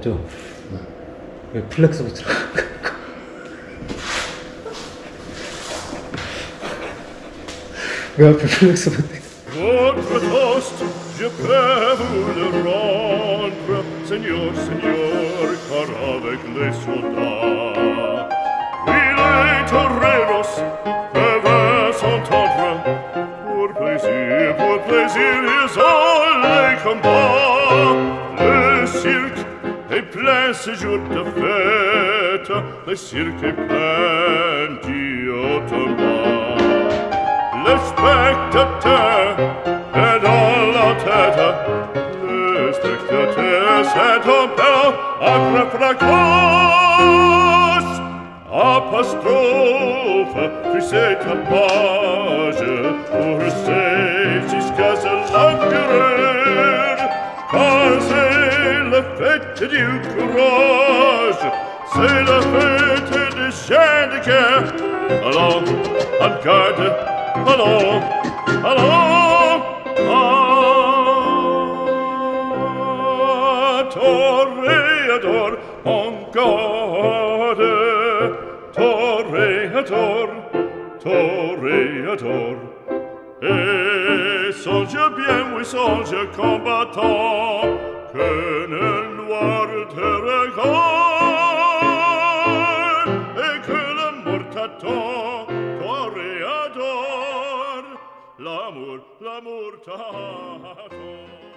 나오죠? 왜 플렉스 붙이라. 왜 앞에 플렉스 붙이? Votre toast, je peux vous le rendre, Seigneur, Seigneur, car avec les soldats, oui, les toreros peuvent s'entendre, pour plaisir, ils ont les combats. Le cirque est plein ce jour de fête, le cirque est plein d'automate. Le spectateur est dans la tête, le spectateur c'est un peu après classe. Apostrophe, puis c'est ta page, pour c'est jusqu'à ce l'empereur, car c'est la fête du courage, c'est la fête des chiens de guerre. Allons, en garde, allons, allons, toréador, en garde, toréador, toréador. Et songe bien, oui, songe combattant, que le noir te regarde, et que l'amour t'attend, toréador, l'amour t'attend.